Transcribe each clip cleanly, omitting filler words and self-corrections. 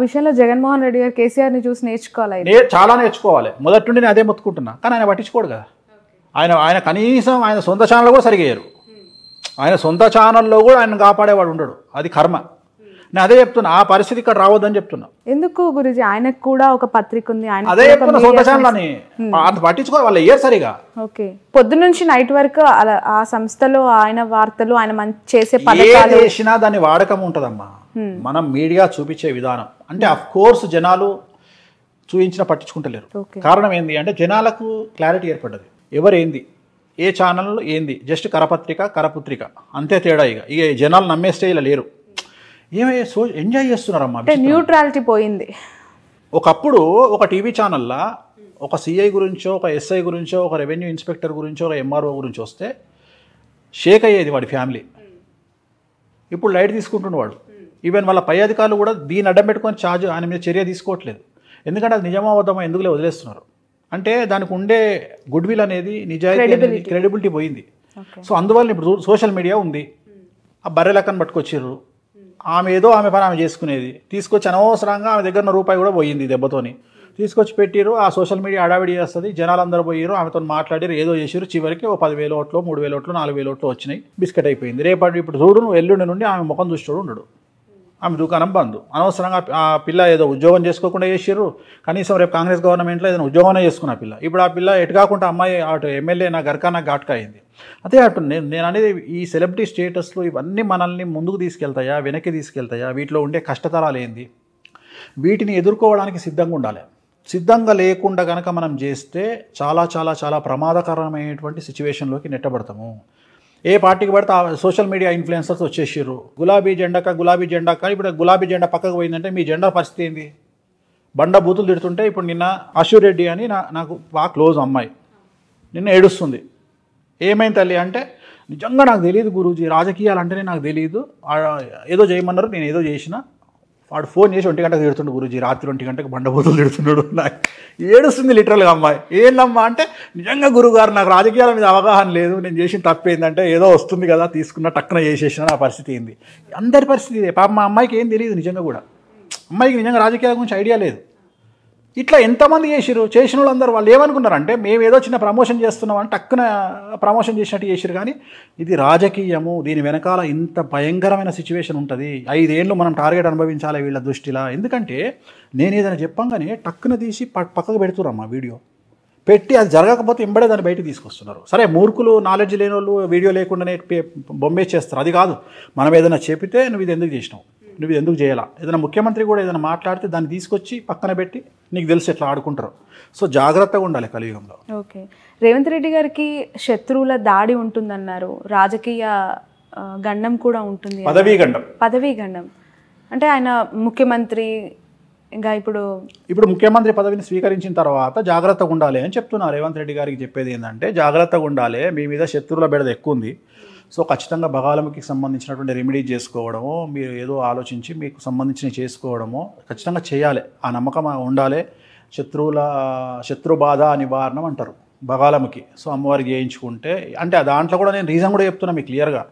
విషయంలో జగన్మోహన్ రెడ్డి గారు కేసీఆర్ని చూసి నేర్చుకోవాలి. చాలా నేర్చుకోవాలి. మొదటి నుండి నేను అదే మొత్తుకుంటున్నా. కానీ ఆయన పట్టించుకోడు కదా. ఆయన కనీసం ఆయన సొంత ఛానల్లో కూడా సరిగేయరు. ఆయన సొంత ఛానల్లో కూడా ఆయన కాపాడేవాడు ఉండడు. అది కర్మ. నేను అదే చెప్తున్నా. ఆ పరిస్థితి ఇక్కడ రావద్దని చెప్తున్నా. ఎందుకు గురుజీ? ఆయనకు కూడా ఒక పత్రిక ఉంది. అదే చెప్తున్నా. సొంత ఛానల్ అని అంత పట్టించుకోవాలి. వాళ్ళు ఏ సరిగా ఓకే పొద్దు నుంచి నైట్ వరకు అలా ఆ సంస్థలో ఆయన వార్తలు, ఆయన చేసే పథకాలు చేసినా దాని వాడకం ఉంటుందమ్మా. మనం మీడియా చూపించే విధానం అంటే అఫ్ కోర్స్ జనాలు చూపించినా పట్టించుకుంటలేరు. కారణం ఏంది అంటే జనాలకు క్లారిటీ ఏర్పడ్డది. ఎవరేంది, ఏ ఛానల్ ఏంది, జస్ట్ కరపుత్రిక అంతే తేడా. ఇక జనాలు నమ్మే స్టేజ్లో లేరు. ఎంజాయ్ చేస్తున్నారమ్మా. న్యూట్రాలిటీ పోయింది. ఒకప్పుడు ఒక టీవీ ఛానల్లో ఒక సిఐ గురించో, ఒక ఎస్ఐ గురించో, ఒక రెవెన్యూ ఇన్స్పెక్టర్ గురించో, ఒక ఎంఆర్ఓ గురించి వస్తే షేక్ అయ్యేది వాడి ఫ్యామిలీ. ఇప్పుడు లైట్ తీసుకుంటున్న వాడు. ఈవెన్ వాళ్ళ పై అధికారులు కూడా దీన్ని అడ్డం పెట్టుకొని ఆయన మీద చర్య తీసుకోవట్లేదు. ఎందుకంటే అది నిజమా అబద్ధమా ఎందుకులే వదిలేస్తున్నారు. అంటే దానికి ఉండే గుడ్ విల్ అనేది, నిజాయితీ అనేది, క్రెడిబిలిటీ పోయింది. సో అందువల్ల ఇప్పుడు సోషల్ మీడియా ఉంది. ఆ బర్రె లెక్కను పట్టుకొచ్చిర్రు. ఆమె పని ఆమె చేసుకునేది తీసుకొచ్చి అనవసరంగా ఆమె దగ్గర రూపాయి కూడా పోయింది దెబ్బతోని తీసుకొచ్చి పెట్టిరు. ఆ సోషల్ మీడియా అడావిడి చేస్తుంది. జనాలందరూ పోయారు, ఆమెతో మాట్లాడారు, ఏదో చేసారు. చివరికి ఓ 10,000 ఓట్లు, 3,000 ఓట్లు, 4,000 ఓట్లు వచ్చినాయి. బిస్కెట్ అయిపోయింది. రేపటి ఇప్పుడు చూడు, నువ్వు ఎల్లుండి నుండి ఆమె ముఖం చూస్తాడు ఉండడు. ఆమె దుకాణం బంద్. అనవసరంగా ఆ పిల్ల ఏదో ఉద్యోగం చేసుకోకుండా చేసారు. కనీసం రేపు కాంగ్రెస్ గవర్నమెంట్లో ఏదైనా ఉద్యోగమే చేసుకున్న పిల్ల. ఇప్పుడు ఆ పిల్ల ఎటు కాకుండా అమ్మాయి అటు ఎమ్మెల్యే నా గర్కా నాకు ఘాట్కా అయింది. అదే అటు నేను అనేది ఈ సెలబ్రిటీ స్టేటస్లు ఇవన్నీ మనల్ని ముందుకు తీసుకెళ్తాయా, వెనక్కి తీసుకెళ్తాయా, వీటిలో ఉండే కష్టతరాలు ఏంది, వీటిని ఎదుర్కోవడానికి సిద్ధంగా ఉండాలి. సిద్ధంగా లేకుండా కనుక మనం చేస్తే చాలా చాలా చాలా ప్రమాదకరమైనటువంటి సిచ్యువేషన్లోకి నెట్టబడతాము. ఏ పార్టీకి పడితే సోషల్ మీడియా ఇన్ఫ్లుయెన్సర్స్ వచ్చేసారు. గులాబీ జెండా కానీ ఇప్పుడు గులాబీ జెండా పక్కకు పోయిందంటే మీ జెండా పరిస్థితి ఏంది? బండ బూతులు తిడుతుంటే ఇప్పుడు నిన్న అశూర్ రెడ్డి అని నాకు బాగా క్లోజ్ అమ్మాయి నిన్న ఏడుస్తుంది. ఏమైంది తల్లి అంటే, నిజంగా నాకు తెలియదు గురూజీ, రాజకీయాలు అంటేనే నాకు తెలియదు, ఏదో చేయమన్నారు, నేను ఏదో చేసిన. వాడు ఫోన్ చేసి 1 గంటకు తిడుతుండు గురూజీ, రాత్రి 1 గంటకు బండబూతులు తిడుతున్నాడు. నాకు ఏడుస్తుంది లిటరల్గా అమ్మాయి. ఏందమ్మా అంటే, నిజంగా గురువుగారు నాకు రాజకీయాల మీద అవగాహన లేదు, నేను చేసిన తప్పు ఏంటంటే ఏదో వస్తుంది కదా తీసుకున్న టక్కున చేసేసిన. నా పరిస్థితి ఏంది? అందరి పరిస్థితి ఇదే. పాప మా అమ్మాయికి ఏం తెలియదు నిజంగా కూడా. అమ్మాయికి నిజంగా రాజకీయాల గురించి ఐడియా లేదు. ఇట్లా ఎంతమంది చేసిన వాళ్ళందరూ వాళ్ళు ఏమనుకున్నారంటే మేము ఏదో చిన్న ప్రమోషన్ చేస్తున్నామని టక్కున ప్రమోషన్ చేసినట్టు చేసారు. కానీ ఇది రాజకీయము, దీని వెనకాల ఇంత భయంకరమైన సిచ్యువేషన్ ఉంటుంది. 5 ఏళ్ళు మనం టార్గెట్ అనుభవించాలి వీళ్ళ దృష్టిలా. ఎందుకంటే నేను ఏదైనా చెప్పంగానే టక్కున తీసి పక్కకు పెడుతున్నారమ్మా వీడియో పెట్టి, అది జరగకపోతే ఎంబడే దాన్ని బయటకు తీసుకొస్తున్నారు. సరే మూర్ఖులు, నాలెడ్జ్ లేని వాళ్ళు వీడియో లేకుండానే బొమ్మే చేస్తారు. అది కాదు, మనం ఏదైనా చెప్పితే నువ్వు ఇది ఎందుకు చేసినావు, నువ్వు ఇది ఎందుకు చేయాలా, ఏదైనా ముఖ్యమంత్రి కూడా ఏదైనా మాట్లాడితే దాన్ని తీసుకొచ్చి పక్కన పెట్టి నీకు తెలిసి ఎట్లా ఆడుకుంటారు. సో జాగ్రత్తగా ఉండాలి కలియుగంలో. ఓకే, రేవంత్ రెడ్డి గారికి శత్రువుల దాడి ఉంటుందన్నారు, రాజకీయ గండం కూడా ఉంటుంది, పదవీ గండం అంటే ఆయన ముఖ్యమంత్రి ఇంకా ఇప్పుడు ముఖ్యమంత్రి పదవిని స్వీకరించిన తర్వాత జాగ్రత్తగా ఉండాలి అని చెప్తున్నారు. రేవంత్ రెడ్డి గారికి చెప్పేది ఏంటంటే, జాగ్రత్తగా ఉండాలి, మీ మీద శత్రువుల బెడద ఎక్కువ ఉంది. సో ఖచ్చితంగా బగాలముకి సంబంధించినటువంటి రెమెడీస్ చేసుకోవడము, మీరు ఏదో ఆలోచించి మీకు సంబంధించినవి చేసుకోవడము ఖచ్చితంగా చేయాలి. ఆ నమ్మకం ఉండాలి. శత్రు బాధ నివారణం అంటారు బగాలముకి. సో అమ్మవారికి చేయించుకుంటే, అంటే దాంట్లో కూడా నేను రీజన్ కూడా చెప్తున్నా మీకు క్లియర్గా.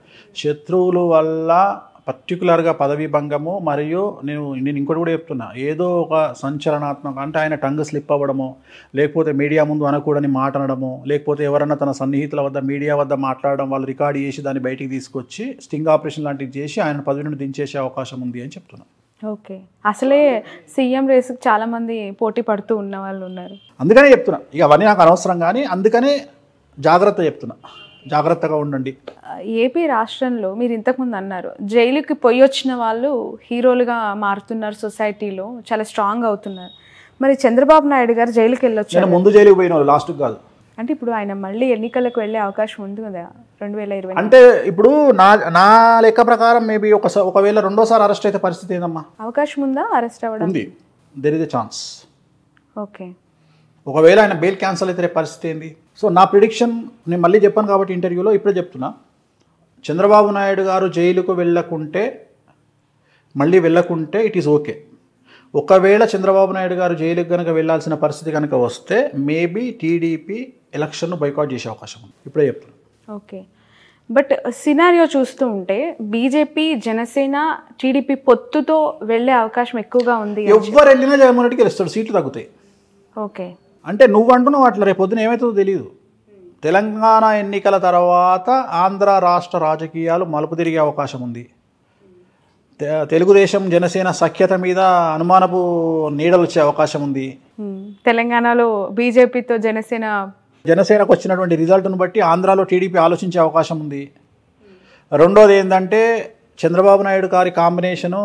శత్రువుల వల్ల పర్టికులర్గా పదవీ భంగము, మరియు నేను ఇంకోటి కూడా చెప్తున్నా, ఏదో ఒక సంచలనాత్మక అంటే ఆయన టంగ్ స్లిప్ అవ్వడము, లేకపోతే మీడియా ముందు అనకూడని మాట అనడము, లేకపోతే ఎవరన్నా తన సన్నిహితుల వద్ద మీడియా వద్ద మాట్లాడడం, వాళ్ళు రికార్డ్ చేసి దాన్ని బయటికి తీసుకొచ్చి స్టింగ్ ఆపరేషన్ లాంటివి చేసి ఆయన పదవి నుండి దించేసే అవకాశం ఉంది అని చెప్తున్నా. ఓకే, అసలే సీఎం రేసుకు చాలా మంది పోటీ పడుతూ ఉన్న వాళ్ళు ఉన్నారు. అందుకనే చెప్తున్నా, ఇక అవన్నీ నాకు అనవసరం, కానీ అందుకనే జాగ్రత్త చెప్తున్నా, జాగ్రత్తగా ఉండండి. ఏపీ రాష్ట్రంలో మీరు ఇంతకుముందు అన్నారు, జైలుకి పోయి వచ్చిన వాళ్ళు హీరోలుగా మారుతున్నారు, సొసైటీలో చాలా స్ట్రాంగ్ అవుతున్నారు. మరి చంద్రబాబు నాయుడు గారు జైలుకి వెళ్ళొచ్చు, ముందు జైలుకి పోయిన వాళ్ళు లాస్ట్ కాదు అంటే ఇప్పుడు ఆయన మళ్ళీ ఎన్నికలకు వెళ్ళే అవకాశం ఉంది కదా 2020. అంటే ఇప్పుడు నా లెక్క ప్రకారం మేబీ ఒకవేళ రెండోసారి అరెస్ట్ అయితే పరిస్థితి ఏందమ్మా? అవకాశం ఉందా అరెస్ట్ అవ్వడం? ఉంది, there is a chance. Okay, ఒకవేళ ఆయన బెయిల్ క్యాన్సిల్ అయితే రేపు పరిస్థితి ఏంది? సో నా ప్రిడిక్షన్ నేను మళ్ళీ చెప్పాను కాబట్టి ఇంటర్వ్యూలో ఇప్పుడే చెప్తున్నా, చంద్రబాబు నాయుడు గారు జైలుకు మళ్ళీ వెళ్ళకుంటే ఇట్ ఈస్ ఓకే. ఒకవేళ చంద్రబాబు నాయుడు గారు జైలుకు కనుక వెళ్ళాల్సిన పరిస్థితి కనుక వస్తే మేబీ టీడీపీ ఎలక్షన్ను బైకాట్ చేసే అవకాశం ఉంది, ఇప్పుడే చెప్తున్నా. ఓకే, బట్ సినారియో చూస్తూ ఉంటే బీజేపీ, జనసేన, టీడీపీ పొత్తుతో వెళ్ళే అవకాశం ఎక్కువగా ఉంది. ఎవరు వెళ్ళినా జగన్మోహన్ రెడ్డికి గెలుస్తాడు, సీట్లు తగ్గుతాయి. ఓకే, అంటే నువ్వు అంటున్నావు అట్లా, రేపు పొద్దున ఏమవుతుందో తెలియదు. తెలంగాణ ఎన్నికల తర్వాత ఆంధ్ర రాష్ట్ర రాజకీయాలు మలుపు తిరిగే అవకాశం ఉంది. తెలుగుదేశం జనసేన సఖ్యత మీద అనుమానపు నీడలు వచ్చే అవకాశం ఉంది. తెలంగాణలో బీజేపీతో జనసేనకు వచ్చినటువంటి రిజల్ట్ను బట్టి ఆంధ్రాలో టీడీపీ ఆలోచించే అవకాశం ఉంది. రెండోది ఏంటంటే చంద్రబాబు నాయుడు గారి కాంబినేషను,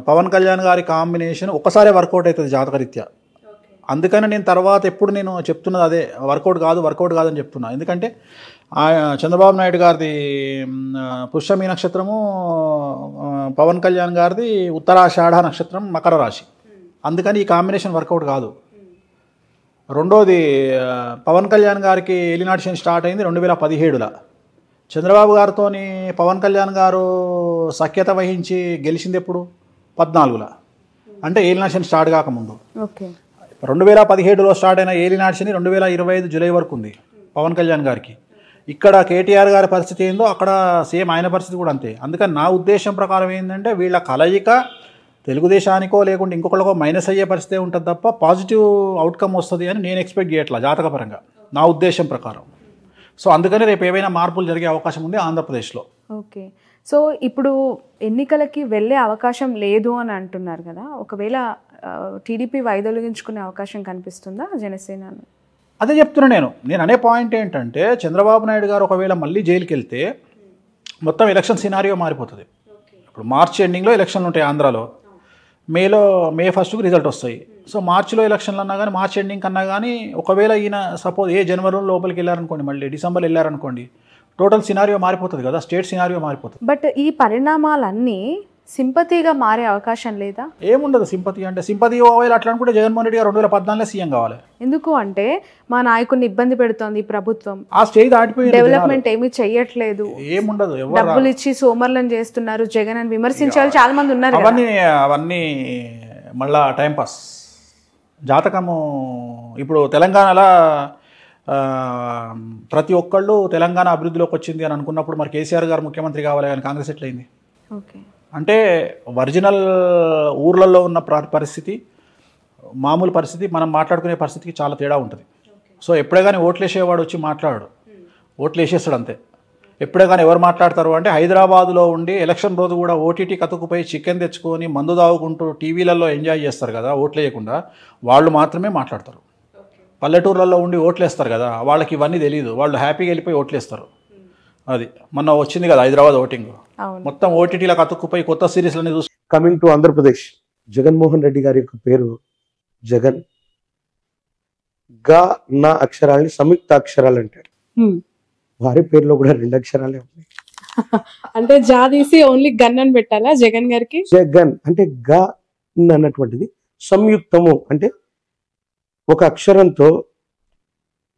పవన్ కళ్యాణ్ గారి కాంబినేషన్ ఒకసారి వర్కౌట్ అవుతుంది జాతకరీత్యా. అందుకని నేను తర్వాత ఎప్పుడు నేను చెప్తున్నది అదే, వర్కౌట్ కాదని చెప్తున్నా. ఎందుకంటే చంద్రబాబు నాయుడు గారిది పుష్యమి నక్షత్రము, పవన్ కళ్యాణ్ గారిది ఉత్తరాషాఢ నక్షత్రం, మకర రాశి. అందుకని ఈ కాంబినేషన్ వర్కౌట్ కాదు. రెండోది పవన్ కళ్యాణ్ గారికి ఏలినాటి శని స్టార్ట్ అయింది 2017లో. చంద్రబాబు గారితో పవన్ కళ్యాణ్ గారు సఖ్యత వహించి గెలిచింది ఎప్పుడు? 14లో, అంటే ఏలినాటి శని స్టార్ట్ కాకముందు. 2017లో స్టార్ట్ అయిన ఏలినాటి శని 2025 జూలై వరకు ఉంది పవన్ కళ్యాణ్ గారికి. ఇక్కడ కేటీఆర్ గారి పరిస్థితి ఏందో అక్కడ సేమ్ ఆయన పరిస్థితి కూడా అంతే. అందుకని నా ఉద్దేశం ప్రకారం ఏంటంటే వీళ్ళ కలయిక తెలుగుదేశానికో లేకుంటే ఇంకొకరికో మైనస్ అయ్యే పరిస్థితి ఉంటుంది తప్ప పాజిటివ్ అవుట్కమ్ వస్తుంది అని నేను ఎక్స్పెక్ట్ చేయట్లా జాతకపరంగా, నా ఉద్దేశం ప్రకారం. సో అందుకని రేపు ఏవైనా మార్పులు జరిగే అవకాశం ఉంది ఆంధ్రప్రదేశ్లో. ఓకే, సో ఇప్పుడు ఎన్నికలకి వెళ్ళే అవకాశం లేదు అని అంటున్నారు కదా, ఒకవేళ టీడీపీ వైదొలిగించుకునే అవకాశం కనిపిస్తుందా జనసేన? అదే చెప్తున్నా నేను అనే పాయింట్ ఏంటంటే చంద్రబాబు నాయుడు గారు ఒకవేళ మళ్ళీ జైలుకి వెళ్తే మొత్తం ఎలక్షన్ సినారియో మారిపోతుంది. ఇప్పుడు మార్చి ఎండింగ్లో ఎలక్షన్లు ఉంటాయి ఆంధ్రాలో, మే 1కు రిజల్ట్ వస్తాయి. సో మార్చిలో ఎలక్షన్లు అన్నా కానీ, మార్చి ఎండింగ్ కన్నా కానీ, ఒకవేళ ఈయన సపోజ్ జనవరిలో లోపలికి వెళ్ళారనుకోండి, మళ్ళీ డిసెంబర్లో వెళ్ళారనుకోండి, టోటల్ సినారియో మారిపోతుంది కదా, స్టేట్ సినారియో మారిపోతుంది. బట్ ఈ పరిణామాలన్నీ సింపతిగా మారే అవకాశం లేదా? ఏముండదు సింపతి అంటే. సింపతి ఒకవేళ అట్లా అనుకుంటే జగన్మోహన్ రెడ్డి గారు 2014లో సీఎం కావాలి. ఎందుకు అంటే మా నాయకుడిని ఇబ్బంది పెడుతోంది ప్రభుత్వం, ఆ స్టేజ్ దాటిపోయింది, డెవలప్మెంట్ ఏమీ చెయ్యట్లేదు, ఏముండదు, డబ్బులు ఇచ్చి సోమర్లను చేస్తున్నారు జగన్ అని విమర్శించే వాళ్ళు చాలా మంది ఉన్నారు. అవన్నీ మళ్ళా టైంపాస్ జాతకము. ఇప్పుడు తెలంగాణలో ప్రతి ఒక్కళ్ళు తెలంగాణ అభివృద్ధిలోకి వచ్చింది అని అనుకున్నప్పుడు మరి కేసీఆర్ గారు ముఖ్యమంత్రి కావాలి కానీ కాంగ్రెస్ ఎట్లయింది? ఓకే, అంటే ఒరిజినల్ ఊర్లలో ఉన్న పరిస్థితి, మామూలు పరిస్థితి, మనం మాట్లాడుకునే పరిస్థితికి చాలా తేడా ఉంటుంది. సో ఎప్పుడే కానీ ఓట్లు వేసేవాడు వచ్చి మాట్లాడు, ఓట్లు వేసేస్తాడు అంతే. ఎప్పుడే కానీ ఎవరు మాట్లాడతారు అంటే హైదరాబాదులో ఉండి ఎలక్షన్ రోజు కూడా ఓటీటీ కతుకుపోయి చికెన్ తెచ్చుకొని మందు తాగుకుంటూ టీవీలలో ఎంజాయ్ చేస్తారు కదా, ఓట్లు వేయకుండా, వాళ్ళు మాత్రమే మాట్లాడతారు. పల్లెటూర్లలో ఉండి ఓట్లు వేస్తారు కదా, వాళ్ళకి ఇవన్నీ తెలియదు, వాళ్ళు హ్యాపీగా వెళ్ళిపోయి ఓట్లు వేస్తారు. అది మొన్న వచ్చింది కదా హైదరాబాద్ ఓటింగ్, మొత్తం ఓటీటీలో కతుక్కుపోయి కొత్త సిరీస్లన్నీ చూసి. కమింగ్ టు ఆంధ్రప్రదేశ్, జగన్మోహన్ రెడ్డి గారి యొక్క పేరు జగన్. గా నా అక్షరాలని సంయుక్త అక్షరాలు అంటారు. వారి పేరులో కూడా 2 అక్షరాలే ఉన్నాయి. అంటే జా తీసి ఓన్లీ గన్ అని పెట్టాలా జగన్ గారికి? జగన్ అంటే గా అన్నటువంటిది సంయుక్తము, అంటే ఒక అక్షరంతో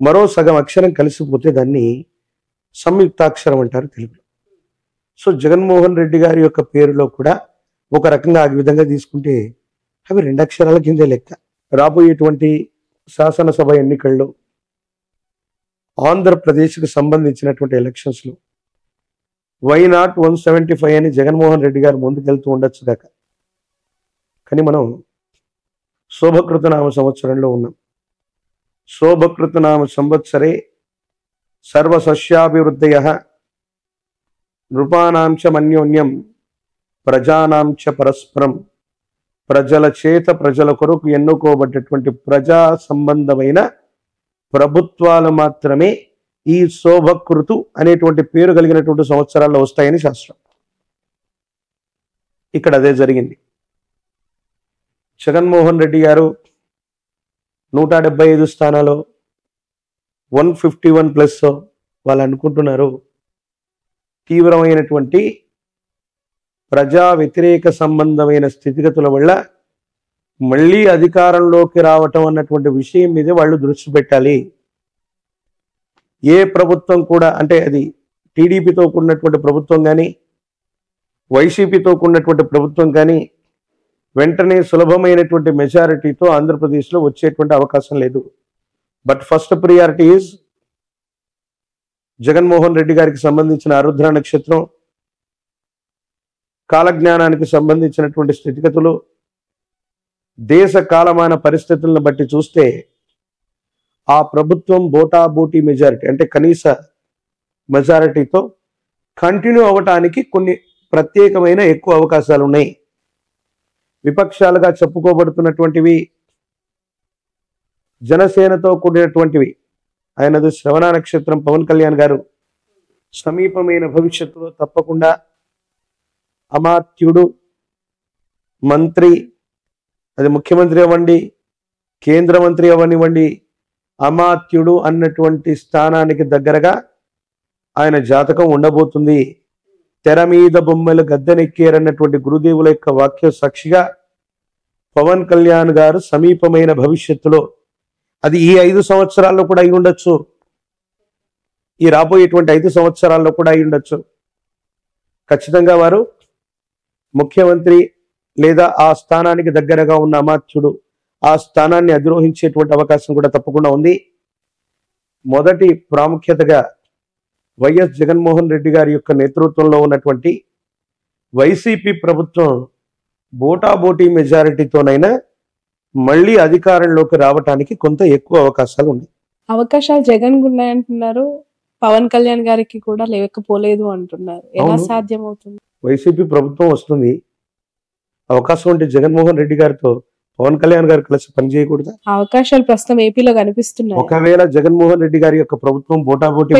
మరో సగం అక్షరం కలిసిపోతే దాన్ని సంయుక్తాక్షరం అంటారు తెలుగులో. సో జగన్మోహన్ రెడ్డి గారి యొక్క పేరులో కూడా ఒక రకంగా ఆ విధంగా తీసుకుంటే అవి 2 అక్షరాల కిందే లెక్క. రాబోయేటువంటి శాసనసభ ఎన్నికల్లో ఆంధ్రప్రదేశ్కి సంబంధించినటువంటి ఎలక్షన్స్లో వై నాట్ 175 అని జగన్మోహన్ రెడ్డి గారు ముందుకెళ్తూ ఉండొచ్చు దాకా. కానీ మనం శోభకృతనామ సంవత్సరంలో ఉన్నాం. శోభకృతనామ సంవత్సరే సర్వసస్యాభివృద్ధయ నృపానాంచ మన్యోన్యం ప్రజానాంచ పరస్పరం. ప్రజల చేత ప్రజల కొరకు ఎన్నుకోబడ్డటువంటి ప్రజా సంబంధమైన ప్రభుత్వాలు మాత్రమే ఈ శోభకృతు అనేటువంటి పేరు కలిగినటువంటి సంవత్సరాల్లో వస్తాయని శాస్త్రం. ఇక్కడ అదే జరిగింది. జగన్మోహన్ రెడ్డి గారు 175 స్థానాలు 151+ వాళ్ళు అనుకుంటున్నారు. తీవ్రమైనటువంటి ప్రజా వ్యతిరేక సంబంధమైన స్థితిగతుల వల్ల మళ్ళీ అధికారంలోకి రావటం అన్నటువంటి విషయం మీద వాళ్ళు దృష్టి పెట్టాలి. ఏ ప్రభుత్వం కూడా, అంటే అది టీడీపీతో కూడినటువంటి ప్రభుత్వం కానీ వైసీపీతో కూడినటువంటి ప్రభుత్వం కానీ వెంటనే సులభమైనటువంటి మెజారిటీతో ఆంధ్రప్రదేశ్లో వచ్చేటువంటి అవకాశం లేదు. But first priority is Jaganmohan Reddy గారికి సంబంధించిన ఆరుద్ర నక్షత్రం, కాలజ్ఞానానికి సంబంధించినటువంటి స్థితిగతులు, దేశ కాలమాన పరిస్థితులను బట్టి చూస్తే ఆ ప్రభుత్వం బోటాబోటీ మెజారిటీ అంటే కనీస మెజారిటీతో కంటిన్యూ అవ్వటానికి కొన్ని ప్రత్యేకమైన ఎక్కువ అవకాశాలు ఉన్నాయి. విపక్షాలుగా చెప్పుకోబడుతున్నటువంటివి జనసేనతో కూడినటువంటివి. ఆయనది శ్రవణ నక్షత్రం. పవన్ కళ్యాణ్ గారు సమీపమైన భవిష్యత్తులో తప్పకుండా అమాత్యుడు, మంత్రి, అది ముఖ్యమంత్రి అవ్వండి, కేంద్ర మంత్రి అవ్వనివ్వండి, అమాత్యుడు అన్నటువంటి స్థానానికి దగ్గరగా ఆయన జాతకం ఉండబోతుంది. తెర మీద బొమ్మలు గద్దెనెక్కారన్నటువంటి గురుదేవుల యొక్క వాక్య సాక్షిగా పవన్ కళ్యాణ్ గారు సమీపమైన భవిష్యత్తులో, అది ఈ 5 సంవత్సరాల్లో కూడా అయి ఉండొచ్చు, ఈ రాబోయేటువంటి 5 సంవత్సరాల్లో కూడా అయి ఉండొచ్చు, ఖచ్చితంగా వారు ముఖ్యమంత్రి లేదా ఆ స్థానానికి దగ్గరగా ఉన్న అమాత్యుడు ఆ స్థానాన్ని అధిరోహించేటువంటి అవకాశం కూడా తప్పకుండా ఉంది. మొదటి ప్రాముఖ్యతగా వైఎస్ జగన్మోహన్ రెడ్డి గారి యొక్క నేతృత్వంలో ఉన్నటువంటి వైసీపీ ప్రభుత్వం బోటాబోటీ మెజారిటీతోనైనా మళ్ళీ అధికారంలోకి రావటానికి కొంత ఎక్కువ అవకాశాలు ఉన్నాయి. అవకాశాలు జగన్ ఉన్నాయంటున్నారు, పవన్ కళ్యాణ్ గారికి కూడా లేకపోలేదు అంటున్నారు. ఎలా సాధ్యమవుతుంది? వైసీపీ ప్రభుత్వం వస్తుంది, అవకాశం ఉంటే జగన్మోహన్ రెడ్డి గారితో పవన్ కళ్యాణ్ గారు కలిసి పనిచేయకూడదా? అవకాశాలు ప్రస్తుతం ఏపీలో కనిపిస్తున్నాయి. ఒకవేళ జగన్మోహన్ రెడ్డి గారి యొక్క ప్రభుత్వం బోటాబోటీ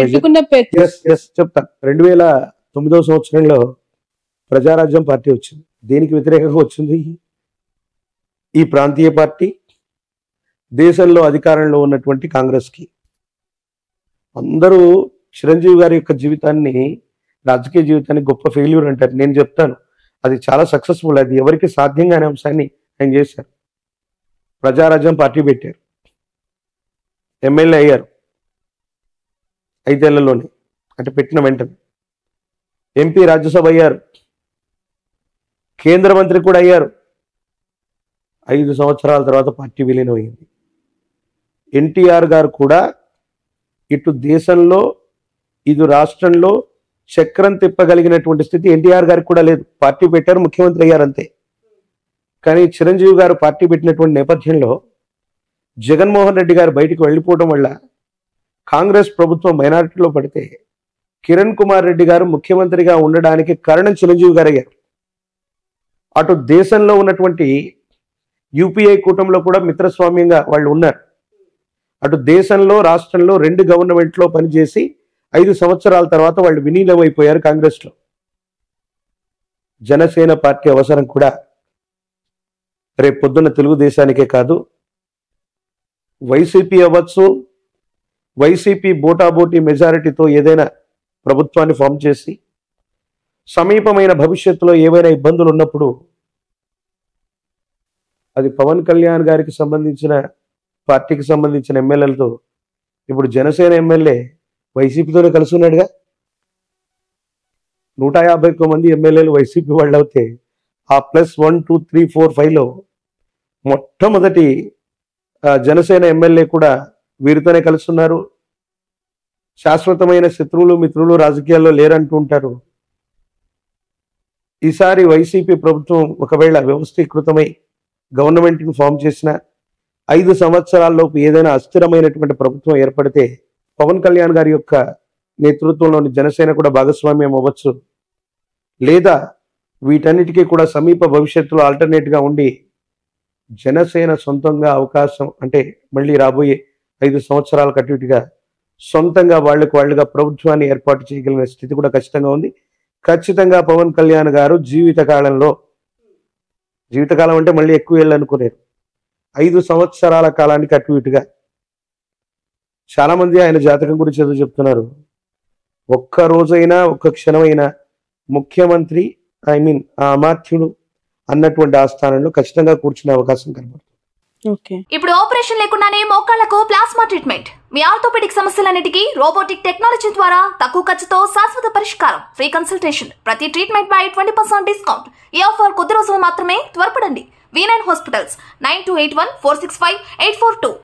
చెప్తా, 2009 సంవత్సరంలో ప్రజారాజ్యం పార్టీ వచ్చింది. దేనికి వ్యతిరేకంగా వచ్చింది? ఈ ప్రాంతీయ పార్టీ దేశంలో అధికారంలో ఉన్నటువంటి కాంగ్రెస్ కి. అందరూ చిరంజీవి గారి యొక్క జీవితాన్ని, రాజకీయ జీవితాన్ని గొప్ప ఫెయిల్యూర్ అంటారు. నేను చెప్తాను, అది చాలా సక్సెస్ఫుల్. అది ఎవరికి సాధ్యం కాని అంశాన్ని ఆయన చేశారు. ప్రజారాజ్యం పార్టీ పెట్టారు, ఎమ్మెల్యే అయ్యారు 5 ఏళ్లలోనే, అంటే పెట్టిన వెంటనే ఎంపీ, రాజ్యసభ అయ్యారు, కేంద్ర మంత్రి కూడా అయ్యారు. 5 సంవత్సరాల తర్వాత పార్టీ విలీనం అయింది. ఎన్టీఆర్ గారు కూడా ఇటు దేశంలో ఇటు రాష్ట్రంలో చక్రం తిప్పగలిగినటువంటి స్థితి ఎన్టీఆర్ గారికి కూడా లేదు. పార్టీ పెట్టారు, ముఖ్యమంత్రి అయ్యారు అంతే. కానీ చిరంజీవి గారు పార్టీ పెట్టినటువంటి నేపథ్యంలో జగన్మోహన్ రెడ్డి గారు బయటికి వెళ్ళిపోవడం వల్ల కాంగ్రెస్ ప్రభుత్వం మైనారిటీలో పడితే కిరణ్ కుమార్ రెడ్డి గారు ముఖ్యమంత్రిగా ఉండడానికి కారణం చిరంజీవి గారు అయ్యారు. అటు దేశంలో ఉన్నటువంటి యూపీఐ కూటమిలో కూడా మిత్రస్వామ్యంగా వాళ్ళు ఉన్నారు. అటు దేశంలో రాష్ట్రంలో 2 గవర్నమెంట్లో పనిచేసి 5 సంవత్సరాల తర్వాత వాళ్ళు విలీనమైపోయారు కాంగ్రెస్లో. జనసేన పార్టీ అవసరం కూడా రేపు పొద్దున్న తెలుగుదేశానికే కాదు, వైసీపీ అవ్వచ్చు, వైసీపీ బోటాబోటీ మెజారిటీతో ఏదైనా ప్రభుత్వాన్ని ఫామ్ చేసి సమీపమైన భవిష్యత్తులో ఏవైనా ఇబ్బందులు ఉన్నప్పుడు అది పవన్ కళ్యాణ్ గారికి సంబంధించిన పార్టీకి సంబంధించిన ఎమ్మెల్యేలతో, ఇప్పుడు జనసేన ఎమ్మెల్యే వైసీపీతోనే కలిసి ఉన్నాడుగా. 151 మంది ఎమ్మెల్యేలు వైసీపీ వాళ్ళు అవుతే ఆ +1, 2, 3, 4, 5లో మొట్టమొదటి జనసేన ఎమ్మెల్యే కూడా వీరితోనే కలుస్తున్నారు. శాశ్వతమైన శత్రువులు మిత్రులు రాజకీయాల్లో లేరంటూ ఉంటారు. ఈసారి వైసీపీ ప్రభుత్వం ఒకవేళ వ్యవస్థీకృతమై గవర్నమెంట్ని ఫామ్ చేసిన 5 సంవత్సరాల్లోపు ఏదైనా అస్థిరమైనటువంటి ప్రభుత్వం ఏర్పడితే పవన్ కళ్యాణ్ గారి యొక్క నేతృత్వంలోని జనసేన కూడా భాగస్వామ్యం అవ్వచ్చు. లేదా వీటన్నిటికీ కూడా సమీప భవిష్యత్తులో ఆల్టర్నేట్గా ఉండి జనసేన సొంతంగా అవకాశం, అంటే మళ్ళీ రాబోయే 5 సంవత్సరాల కట్టుగా సొంతంగా వాళ్ళుగా ప్రభుత్వాన్ని ఏర్పాటు చేయగలిగిన స్థితి కూడా ఖచ్చితంగా ఉంది. ఖచ్చితంగా పవన్ కళ్యాణ్ గారు జీవితకాలం అంటే మళ్ళీ ఎక్కువ ఏళ్ళు అనుకునేరు, 5 సంవత్సరాల కాలానికి అటు ఇటుగా. చాలా మంది ఆయన జాతకం గురించి ఏదో చెప్తున్నారు. ఒక్క రోజైనా ఒక్క క్షణమైనా ముఖ్యమంత్రి ఆ అమాత్యుడు అన్నటువంటి ఆ స్థానంలో ఖచ్చితంగా కూర్చునే అవకాశం కనబడుతుంది. ఇప్పుడు ఆపరేషన్ లేకుండానే మోకాళ్లకు ప్లాస్మా ట్రీట్మెంట్, మీ ఆర్థోపెడిక్ సమస్యలన్నిటికీ రోబోటిక్ టెక్నాలజీ ద్వారా తక్కువ ఖర్చుతో శాశ్వత పరిష్కారం, ఫ్రీ కన్సల్టేషన్, ప్రతి ట్రీట్మెంట్ పై 20% డిస్కౌంట్. ఈ ఆఫర్ కొద్ది రోజులు మాత్రమే, త్వరపడండి. V9 hospitals 9281465842.